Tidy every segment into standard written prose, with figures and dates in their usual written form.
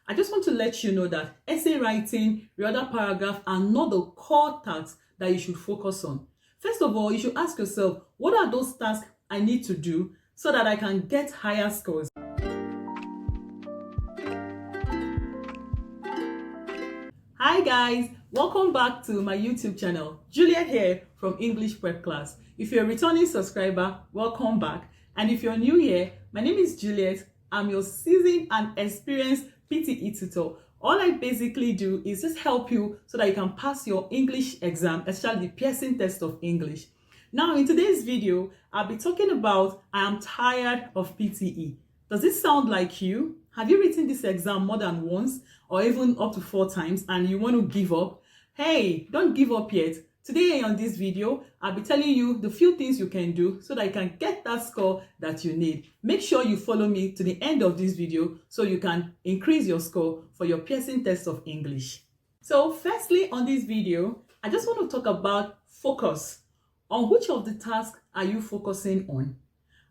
I just want to let you know that essay writing, the other paragraph are not the core tasks that you should focus on. First of all, you should ask yourself, what are those tasks I need to do so that I can get higher scores? Hi guys, welcome back to my YouTube channel. Juliet here from English Prep Class. If you're a returning subscriber, welcome back. And if you're new here, my name is Juliet. I'm your seasoned and experienced PTE tutor. All I basically do is just help you so that you can pass your English exam, especially the Pearson test of English. Now, in today's video, I'll be talking about I am tired of PTE. Does this sound like you? Have you written this exam more than once or even up to 4 times and you want to give up? Hey, don't give up yet. Today on this video, I'll be telling you the few things you can do so that you can get that score that you need. Make sure you follow me to the end of this video so you can increase your score for your Pearson test of English. So firstly on this video, I just want to talk about focus. On which of the tasks are you focusing on?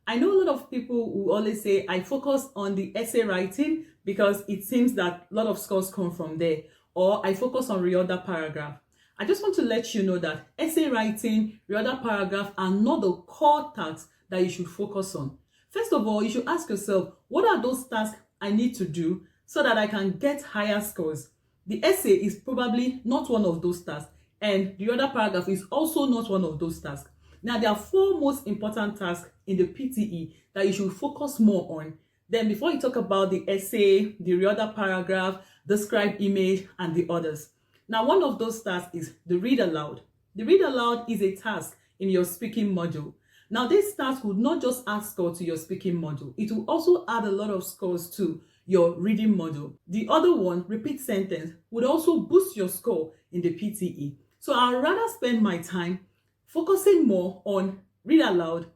I know a lot of people who always say, I focus on the essay writing because it seems that a lot of scores come from there, or I focus on the other paragraph. I just want to let you know that essay writing, the other paragraph are not the core tasks that you should focus on. First of all, you should ask yourself, what are those tasks I need to do so that I can get higher scores? The essay is probably not one of those tasks, and the other paragraph is also not one of those tasks. Now, there are 4 most important tasks in the PTE that you should focus more on. Then before you talk about the essay, the other paragraph, the scribe image, and the others. Now, one of those tasks is the read aloud. The read aloud is a task in your speaking module. Now, this task would not just add score to your speaking module. It will also add a lot of scores to your reading module. The other one, repeat sentence, would also boost your score in the PTE. So I'd rather spend my time focusing more on read aloud,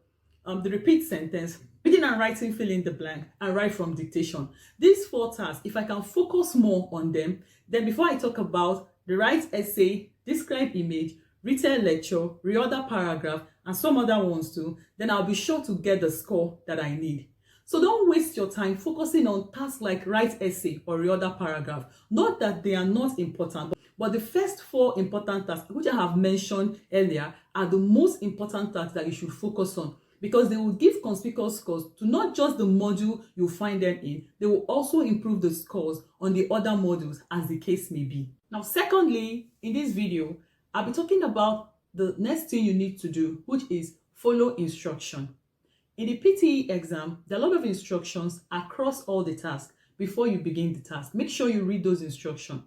the repeat sentence, reading and writing fill in the blank, and write from dictation. These 4 tasks, if I can focus more on them, then before I talk about the write essay, describe image, written lecture, the other paragraph, and some other ones too, then I'll be sure to get the score that I need. So don't waste your time focusing on tasks like write essay or the other paragraph. Not that they are not important, but the first 4 important tasks, which I have mentioned earlier, are the most important tasks that you should focus on, because they will give conspicuous scores to not just the module you find them in, they will also improve the scores on the other modules as the case may be. Now, secondly, in this video, I'll be talking about the next thing you need to do, which is follow instruction. In the PTE exam, there are a lot of instructions across all the tasks before you begin the task. Make sure you read those instructions.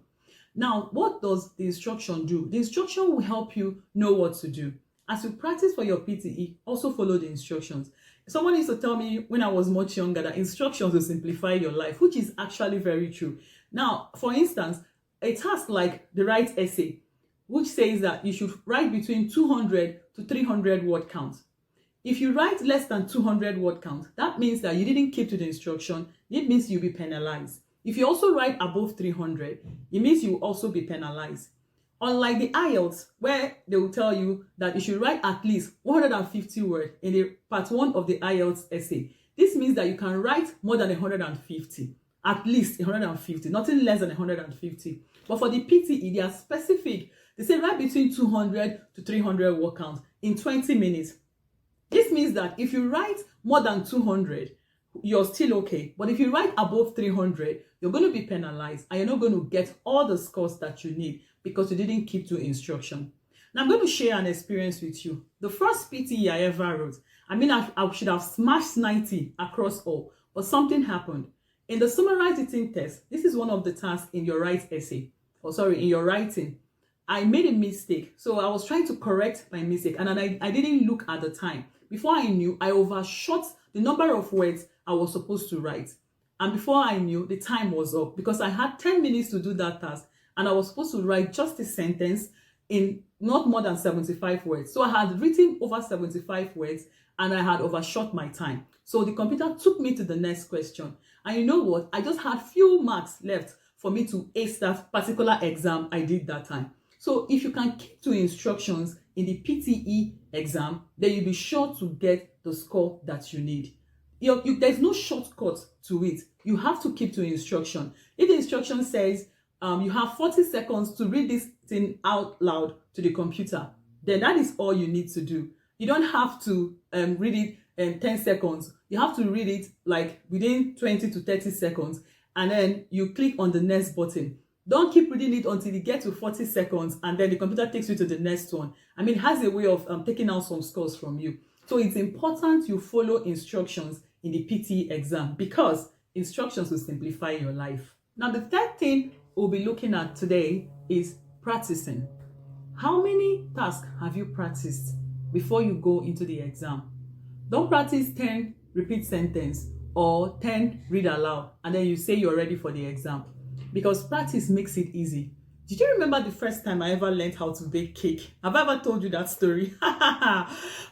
Now, what does the instruction do? The instruction will help you know what to do. As you practice for your PTE, also follow the instructions. Someone used to tell me when I was much younger that instructions will simplify your life, which is actually very true. Now, for instance, a task like the write essay, which says that you should write between 200 to 300 word count. If you write less than 200 word count, that means that you didn't keep to the instruction. It means you'll be penalized. If you also write above 300, it means you will also be penalized. Unlike the IELTS, where they will tell you that you should write at least 150 words in the part 1 of the IELTS essay. This means that you can write more than 150, at least 150, nothing less than 150. But for the PTE, they are specific. They say write between 200 to 300 word count in 20 minutes. This means that if you write more than 200, you're still okay. But if you write above 300, you're going to be penalized and you're not going to get all the scores that you need because you didn't keep to instruction. Now I'm going to share an experience with you. The first PTE I ever wrote, I should have smashed 90 across all, but something happened. In the summarized written test, this is one of the tasks in your write essay, in your writing. I made a mistake. So I was trying to correct my mistake and I didn't look at the time. Before I knew, I overshot the number of words I was supposed to write. And before I knew, the time was up because I had 10 minutes to do that task and I was supposed to write just a sentence in not more than 75 words. So I had written over 75 words and I had overshot my time. So the computer took me to the next question. And you know what? I just had few marks left for me to ace that particular exam I did that time. So if you can keep to instructions in the PTE exam, then you'll be sure to get the score that you need. There's no shortcut to it. You have to keep to instruction. If the instruction says you have 40 seconds to read this thing out loud to the computer, then that is all you need to do. You don't have to read it in 10 seconds. You have to read it like within 20 to 30 seconds, and then you click on the next button. Don't keep reading it until you get to 40 seconds and then the computer takes you to the next one. I mean, it has a way of taking out some scores from you. So it's important you follow instructions in the PTE exam because instructions will simplify your life. Now, the third thing we'll be looking at today is practicing. How many tasks have you practiced before you go into the exam? Don't practice 10 repeat sentence or 10 read aloud and then you say you're ready for the exam, because practice makes it easy. Did you remember the first time I ever learned how to bake cake? Have I ever told you that story?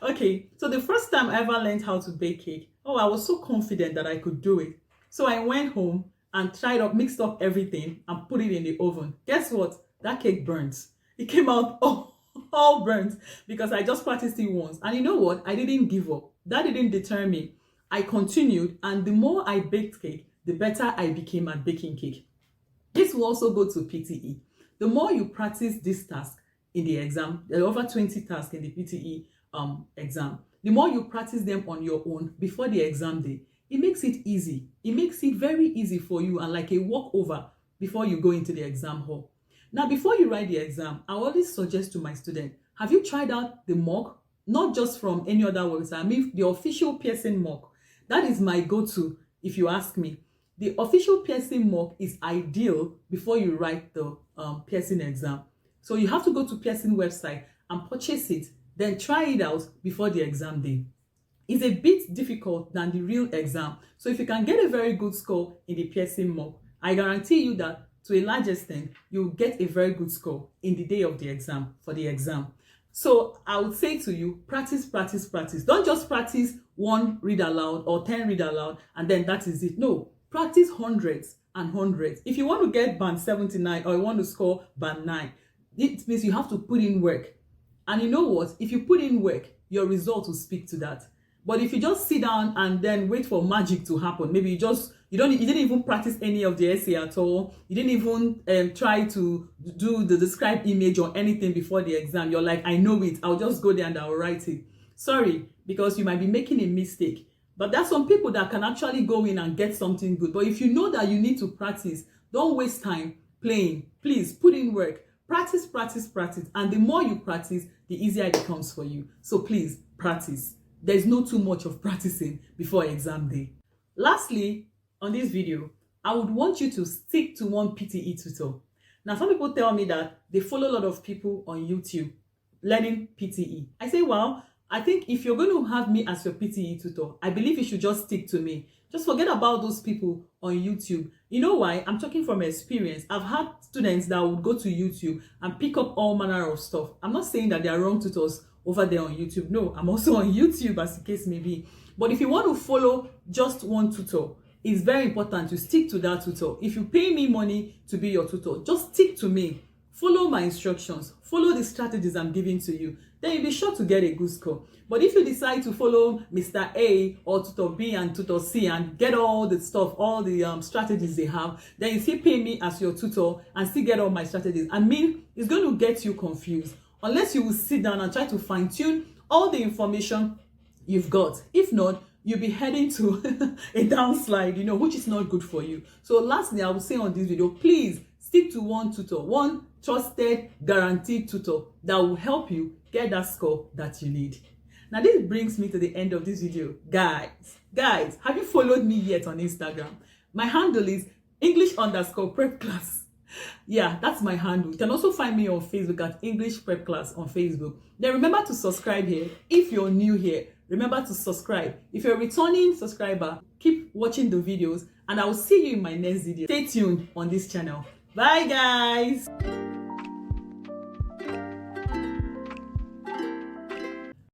Okay, so the first time I ever learned how to bake cake, I was so confident that I could do it. So I went home and mixed up everything and put it in the oven. Guess what? That cake burnt. It came out all burnt because I just practiced it once. And you know what? I didn't give up. That didn't deter me. I continued, and the more I baked cake, the better I became at baking cake. This will also go to PTE. The more you practice this task in the exam, there are over 20 tasks in the PTE exam. The more you practice them on your own before the exam day, it makes it easy. It makes it very easy for you and like a walkover before you go into the exam hall. Now, before you write the exam, I always suggest to my students, have you tried out the mock? Not just from any other website. I mean, the official Pearson mock. That is my go-to if you ask me. The official Pearson mock is ideal before you write the Pearson exam. So you have to go to Pearson website and purchase it, then try it out before the exam day. It's a bit difficult than the real exam. So if you can get a very good score in the Pearson mock, I guarantee you that to a large extent, you'll get a very good score in the day of the exam, for the exam. So I would say to you, practice, practice, practice. Don't just practice 1 read aloud or 10 read aloud and then that is it. No, practice hundreds and hundreds. If you want to get band 79 or you want to score band 9, it means you have to put in work. And you know what? If you put in work, your result will speak to that. But if you just sit down and then wait for magic to happen, maybe you didn't even practice any of the essay at all. You didn't even try to do the described image or anything before the exam. You're like, I know it. I'll just go there and I'll write it. Sorry, because you might be making a mistake. But there's some people that can actually go in and get something good. But if you know that you need to practice, don't waste time playing. Please put in work. Practice, practice, practice. And the more you practice, the easier it becomes for you. So please practice. There's no too much of practicing before exam day. Lastly, on this video, I would want you to stick to one PTE tutor. Now, some people tell me that they follow a lot of people on YouTube learning PTE. I say, well, I think if you're going to have me as your PTE tutor, I believe you should just stick to me. Just forget about those people on YouTube. You know why? I'm talking from experience. I've had students that would go to YouTube and pick up all manner of stuff. I'm not saying that they are wrong tutors over there on YouTube. No, I'm also on YouTube, as the case may be. But if you want to follow just one tutor, it's very important to stick to that tutor. If you pay me money to be your tutor, just stick to me. Follow my instructions. Follow the strategies I'm giving to you. Then you'll be sure to get a good score. But if you decide to follow Mr. A or Tutor B and Tutor C and get all the stuff, all the strategies they have, then you still pay me as your tutor and still get all my strategies. I mean, it's going to get you confused unless you will sit down and try to fine-tune all the information you've got. If not, you'll be heading to a downslide, which is not good for you. So lastly, I will say on this video, please stick to one tutor, one trusted, guaranteed tutor that will help you get that score that you need. Now, this brings me to the end of this video. Guys, have you followed me yet on Instagram? My handle is English_prep class. Yeah, that's my handle. You can also find me on Facebook at English Prep Class on Facebook. Then remember to subscribe here. If you're new here, remember to subscribe. If you're a returning subscriber, keep watching the videos and I will see you in my next video. Stay tuned on this channel. Bye, guys.